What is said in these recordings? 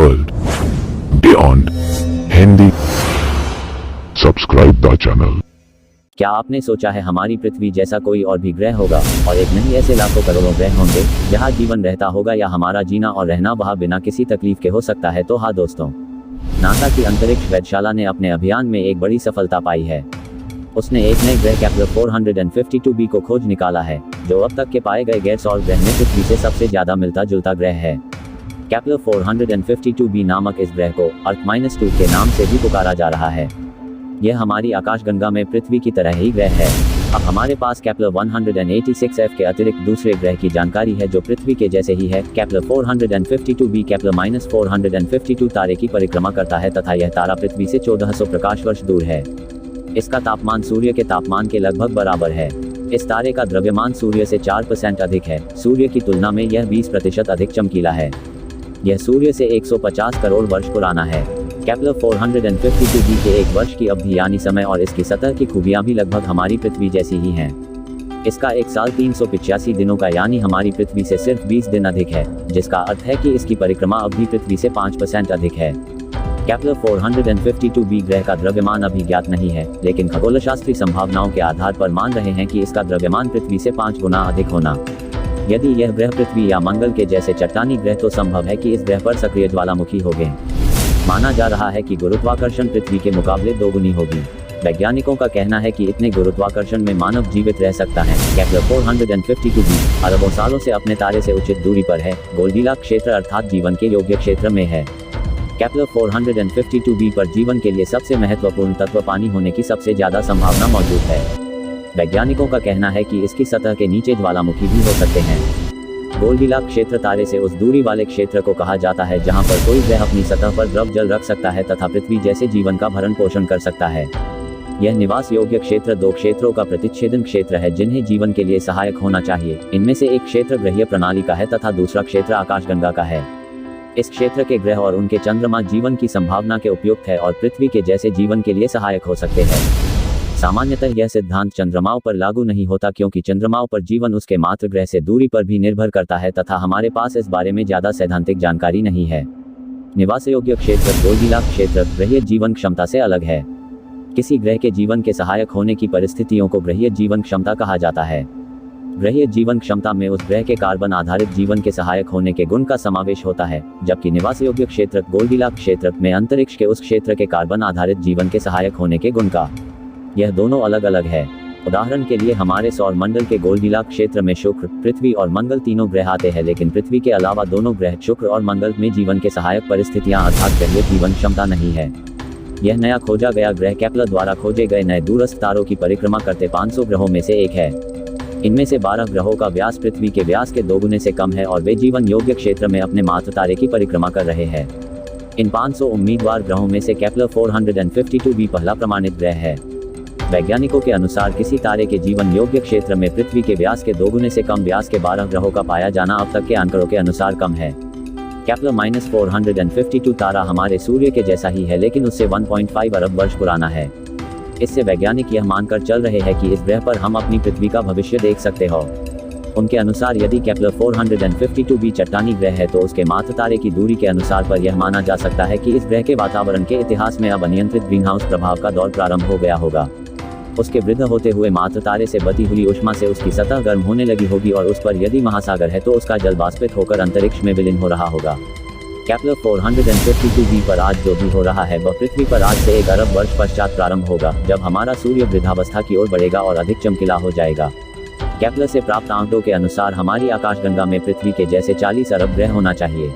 world beyond Hindi. Subscribe the channel. क्या आपने सोचा है हमारी पृथ्वी जैसा कोई और भी ग्रह होगा, और एक नहीं ऐसे लाखों करोड़ों ग्रह होंगे जहां जीवन रहता होगा, या हमारा जीना और रहना वहां बिना किसी तकलीफ के हो सकता है? तो हाँ दोस्तों, नासा की अंतरिक्ष वेधशाला ने अपने अभियान में एक बड़ी सफलता पाई है। उसने एक नए ग्रह केपलर 452b को खोज निकाला है, जो अब तक के पाए गए गैर सौर ग्रह में पृथ्वी से सबसे ज्यादा मिलता जुलता ग्रह है। केपलर 452b नामक इस ग्रह को अर्थ-2 के नाम से भी पुकारा जा रहा है। यह हमारी आकाशगंगा में पृथ्वी की तरह ही ग्रह है। अब हमारे पास केपलर 186f के अतिरिक्त दूसरे ग्रह की जानकारी है जो पृथ्वी के जैसे ही है। केपलर 452b केपलर -452 तारे की परिक्रमा करता है तथा यह तारा पृथ्वी से 1400 प्रकाश वर्ष दूर है। इसका तापमान सूर्य के तापमान के लगभग बराबर है। इस तारे का द्रव्यमान सूर्य से 4% अधिक है। सूर्य की तुलना में यह 20% अधिक चमकीला है। यह सूर्य से 150 करोड़ वर्ष पुराना है। केपलर 452b के एक वर्ष की अवधि यानी समय और इसकी सतह की खूबियां भी लगभग हमारी पृथ्वी जैसी ही हैं। इसका एक साल 385 दिनों का यानी हमारी पृथ्वी से सिर्फ 20 दिन अधिक है, जिसका अर्थ है कि इसकी परिक्रमा अवधि पृथ्वी से 5% अधिक है। केपलर 452b ग्रह का द्रव्यमान अभी ज्ञात नहीं है, लेकिन खगोलशास्त्री संभावनाओं के आधार पर मान रहे हैं कि इसका द्रव्यमान पृथ्वी से 5 गुना अधिक होना। यदि यह ग्रह पृथ्वी या मंगल के जैसे चट्टानी ग्रह तो संभव है कि इस ग्रह पर सक्रिय ज्वालामुखी होंगे। माना जा रहा है कि गुरुत्वाकर्षण पृथ्वी के मुकाबले 2 गुनी होगी। वैज्ञानिकों का कहना है कि इतने गुरुत्वाकर्षण में मानव जीवित रह सकता है। केपलर 452b अरबों सालों से अपने तारे से उचित दूरी पर है, गोल्डीलॉक्स क्षेत्र अर्थात जीवन के योग्य क्षेत्र में है। केपलर 452b पर जीवन के लिए सबसे महत्वपूर्ण तत्व पानी होने की सबसे ज्यादा संभावना मौजूद है। वैज्ञानिकों का कहना है कि इसकी सतह के नीचे ज्वालामुखी भी हो सकते हैं। गोल्डीलॉक्स क्षेत्र तारे से उस दूरी वाले क्षेत्र को कहा जाता है जहां पर कोई ग्रह अपनी सतह पर द्रव जल रख सकता है तथा पृथ्वी जैसे जीवन का भरण पोषण कर सकता है। यह निवास योग्य क्षेत्र 2 क्षेत्रों का प्रतिच्छेदन क्षेत्र है जिन्हें जीवन के लिए सहायक होना चाहिए। इनमें से एक क्षेत्र ग्रहीय प्रणाली का है तथा दूसरा क्षेत्र आकाशगंगा का है। इस क्षेत्र के ग्रह और उनके चंद्रमा जीवन की संभावना के उपयुक्त है और पृथ्वी के जैसे जीवन के लिए सहायक हो सकते हैं। सामान्यतः यह सिद्धांत चंद्रमाओं पर लागू नहीं होता, क्योंकि चंद्रमाओं पर जीवन उसके मात्र ग्रह से दूरी पर भी निर्भर करता है तथा हमारे पास इस बारे में ज्यादा सैद्धांतिक जानकारी नहीं है। निवास योग्य क्षेत्र गोल्डीलॉक्स क्षेत्र ग्रहीय जीवन क्षमता से अलग है। किसी ग्रह के जीवन के सहायक होने की परिस्थितियों को ग्रहीय जीवन क्षमता कहा जाता है। ग्रहीय जीवन क्षमता में उस ग्रह के कार्बन आधारित जीवन के सहायक होने के गुण का समावेश होता है, जबकि निवास योग्य क्षेत्र गोल्डीलॉक्स क्षेत्र में अंतरिक्ष के उस क्षेत्र के कार्बन आधारित जीवन के सहायक होने के गुण का। यह दोनों अलग अलग है। उदाहरण के लिए हमारे सौर मंडल के गोल्डीलॉक्स क्षेत्र में शुक्र, पृथ्वी और मंगल तीनों ग्रह आते हैं, लेकिन पृथ्वी के अलावा दोनों ग्रह शुक्र और मंगल में जीवन के सहायक परिस्थितियां अर्थात ग्रहीय जीवन क्षमता नहीं है। यह नया खोजा गया ग्रह केपलर द्वारा खोजे गए नए दूरस्थ तारों की परिक्रमा करते 500 ग्रहों में से एक है। इनमें से 12 ग्रहों का व्यास पृथ्वी के व्यास के 2 गुने से कम है और वे जीवन योग्य क्षेत्र में अपने मात्र तारे की परिक्रमा कर रहे हैं। इन 500 उम्मीदवार ग्रहों में से केपलर 452b पहला प्रमाणित ग्रह है। वैज्ञानिकों के अनुसार किसी तारे के जीवन योग्य क्षेत्र में पृथ्वी के व्यास के 2 गुने से कम व्यास के 12 ग्रहों का पाया जाना अब तक के आंकड़ों के अनुसार कम है। केपलर -452 तारा हमारे सूर्य के जैसा ही है, लेकिन उससे 1.5 अरब वर्ष पुराना है। इससे वैज्ञानिक यह मानकर चल रहे हैं कि इस ग्रह पर हम अपनी पृथ्वी का भविष्य देख सकते हो। उनके अनुसार यदि केपलर 452b चट्टानी ग्रह है तो उसके मात्र तारे की दूरी के अनुसार पर यह माना जा सकता है कि इस ग्रह के वातावरण के इतिहास में अब अनियंत्रित ग्रीनहाउस प्रभाव का दौर प्रारंभ हो गया होगा। उसके वृद्ध होते हुए मात्र तारे से बती हुई ऊष्मा से उसकी सतह गर्म होने लगी होगी और उस पर यदि महासागर है तो उसका जल वाष्पित होकर अंतरिक्ष में विलीन हो रहा होगा। केपलर 452b पर आज जो भी हो रहा है वह पृथ्वी पर आज से 1 अरब वर्ष पश्चात प्रारंभ होगा, जब हमारा सूर्य वृद्धावस्था की ओर बढ़ेगा और अधिक चमकीला हो जाएगा। केपलर से प्राप्त आंकड़ों के अनुसार हमारी आकाशगंगा में पृथ्वी के जैसे 40 अरब ग्रह होना चाहिए।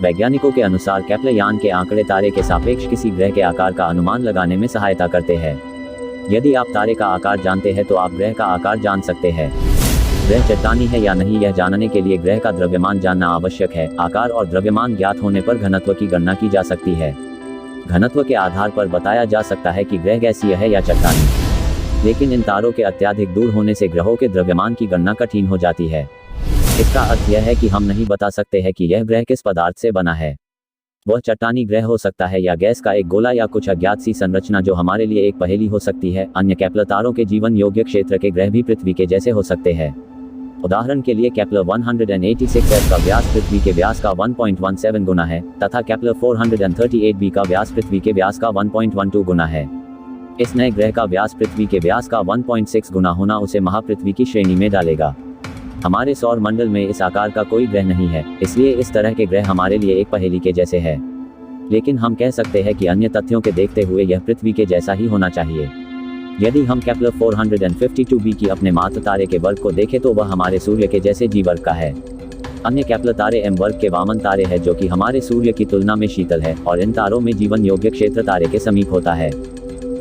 वैज्ञानिकों के अनुसार केपलर यान के आंकड़े तारे के सापेक्ष किसी ग्रह के आकार का अनुमान लगाने में सहायता करते हैं। यदि आप तारे का आकार जानते हैं तो आप ग्रह का आकार जान सकते हैं। ग्रह चट्टानी है या नहीं यह जानने के लिए ग्रह का द्रव्यमान जानना आवश्यक है। आकार और द्रव्यमान ज्ञात होने पर घनत्व की गणना की जा सकती है। घनत्व के आधार पर बताया जा सकता है कि ग्रह गैसीय है या चट्टानी। लेकिन इन तारों के अत्यधिक दूर होने से ग्रहों के द्रव्यमान की गणना कठिन हो जाती है। इसका अर्थ यह है कि हम नहीं बता सकते हैं कि यह ग्रह किस पदार्थ से बना है। वह चट्टानी ग्रह हो सकता है या गैस का एक गोला या कुछ अज्ञात सी संरचना जो हमारे लिए एक पहेली हो सकती है। अन्य केपलर तारों के जीवन योग्य क्षेत्र के ग्रह भी पृथ्वी के जैसे हो सकते हैं। उदाहरण के लिए केपलर 186f का व्यास पृथ्वी के व्यास का 1.17 गुना है तथा केपलर 438b का व्यास पृथ्वी के व्यास का 1.12 गुना है। इस नए ग्रह का व्यास पृथ्वी के व्यास का 1.6 गुना होना उसे महापृथ्वी की श्रेणी में डालेगा। हमारे सौर मंडल में इस आकार का कोई ग्रह नहीं है, इसलिए इस तरह के ग्रह हमारे लिए एक पहेली के जैसे है। लेकिन हम कह सकते हैं कि अन्य तथ्यों के देखते हुए यह पृथ्वी के जैसा ही होना चाहिए। यदि हम केपलर 452b की अपने मातृ तारे के वर्ग को देखें तो वह हमारे सूर्य के जैसे जी वर्ग का है। अन्य केपलर तारे एम वर्ग के वामन तारे हैं जो कि हमारे सूर्य की तुलना में शीतल है और इन तारों में जीवन योग्य क्षेत्र तारे के समीप होता है।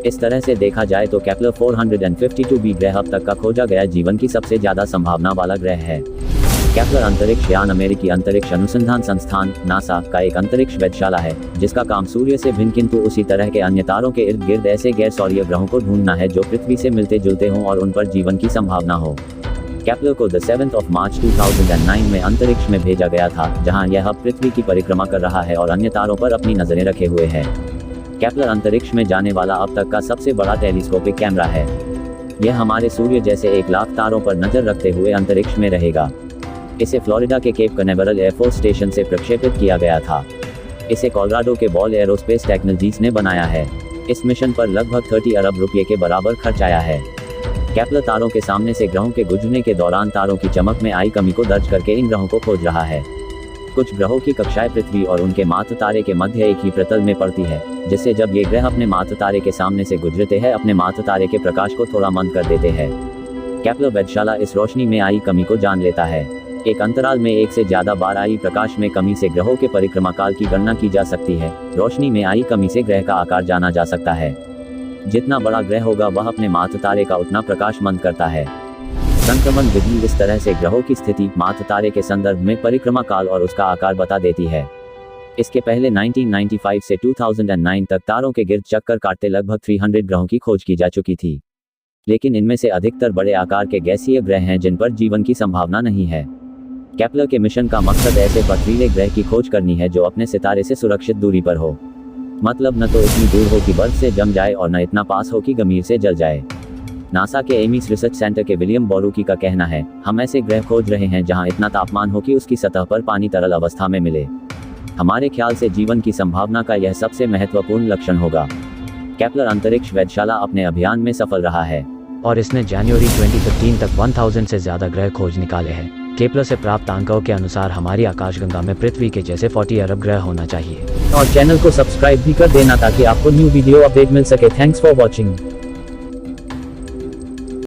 इस तरह से देखा जाए तो केपलर 452b ग्रह अब तक का खोजा गया जीवन की सबसे ज्यादा संभावना वाला ग्रह है। केपलर अंतरिक्ष यान अमेरिकी अंतरिक्ष अनुसंधान संस्थान नासा का एक अंतरिक्ष वेधशाला है जिसका काम सूर्य से भिन्न किंतु उसी तरह के अन्य तारों के इर्द गिर्द ऐसे गैर सौरीय ग्रहों को ढूंढना है जो पृथ्वी से मिलते जुलते हों और उन पर जीवन की संभावना हो। केपलर को 7 मार्च 2009 में अंतरिक्ष में भेजा गया था जहां यह अब पृथ्वी की परिक्रमा कर रहा है और अन्य तारों पर अपनी नजरें रखे हुए है। केपलर अंतरिक्ष में जाने वाला अब तक का सबसे बड़ा टेलीस्कोपिक कैमरा है। यह हमारे सूर्य जैसे 1 लाख तारों पर नजर रखते हुए अंतरिक्ष में रहेगा। इसे फ्लोरिडा के केप कनेवरल एयरफोर्स स्टेशन से प्रक्षेपित किया गया था। इसे कोलोराडो के बॉल एरोस्पेस टेक्नोलॉजीज ने बनाया है। इस मिशन पर लगभग 30 अरब रुपये के बराबर खर्च आया है। केपलर तारों के सामने से ग्रहों के गुजरने के दौरान तारों की चमक में आई कमी को दर्ज करके इन ग्रहों को खोज रहा है। कुछ ग्रहों की कक्षाएं पृथ्वी और उनके मातृ तारे के मध्य एक ही प्रतल में पड़ती है, जिससे जब ये ग्रह अपने मातृ तारे के सामने से गुजरते हैं अपने मातृ तारे के प्रकाश को थोड़ा मंद कर देते हैं। केपलर वेधशाला इस रोशनी में आई कमी को जान लेता है। एक अंतराल में एक से ज्यादा बार आई प्रकाश में कमी से ग्रहों के परिक्रमा काल की गणना की जा सकती है। रोशनी में आई कमी से ग्रह का आकार जाना जा सकता है। जितना बड़ा ग्रह होगा वह अपने मातृ तारे का उतना प्रकाश मंद करता है। संक्रमण विधि इस तरह से ग्रहों की स्थिति मातृ तारे के संदर्भ में परिक्रमा काल और उसका आकार बता देती है। इसके पहले 1995 से 2009 तक तारों के गिर्द चक्कर काटते लगभग 300 ग्रहों की खोज की जा चुकी थी, लेकिन इनमें से अधिकतर बड़े आकार के गैसीय ग्रह हैं जिन पर जीवन की संभावना नहीं है। केपलर के मिशन का मकसद ऐसे पथरीले ग्रह की खोज करनी है जो अपने सितारे से सुरक्षित दूरी पर हो, मतलब न तो इतनी दूर हो कि बर्फ से जम जाए और न इतना पास हो कि गंभीर से जल जाए। नासा के एमिस रिसर्च सेंटर के विलियम बोरूकी का कहना है, हम ऐसे ग्रह खोज रहे हैं जहां इतना तापमान हो कि उसकी सतह पर पानी तरल अवस्था में मिले। हमारे ख्याल से जीवन की संभावना का यह सबसे महत्वपूर्ण लक्षण होगा। केपलर अंतरिक्ष वेधशाला अपने अभियान में सफल रहा है और इसने जनवरी 2015 तक 1000 से ज्यादा ग्रह खोज निकाले हैं। केपलर से प्राप्त अंकों के अनुसार हमारी आकाशगंगा में पृथ्वी के जैसे 40 अरब ग्रह होना चाहिए। और चैनल को सब्सक्राइब भी कर देना ताकि आपको न्यू वीडियो अपडेट मिल सके। Thanks for watching.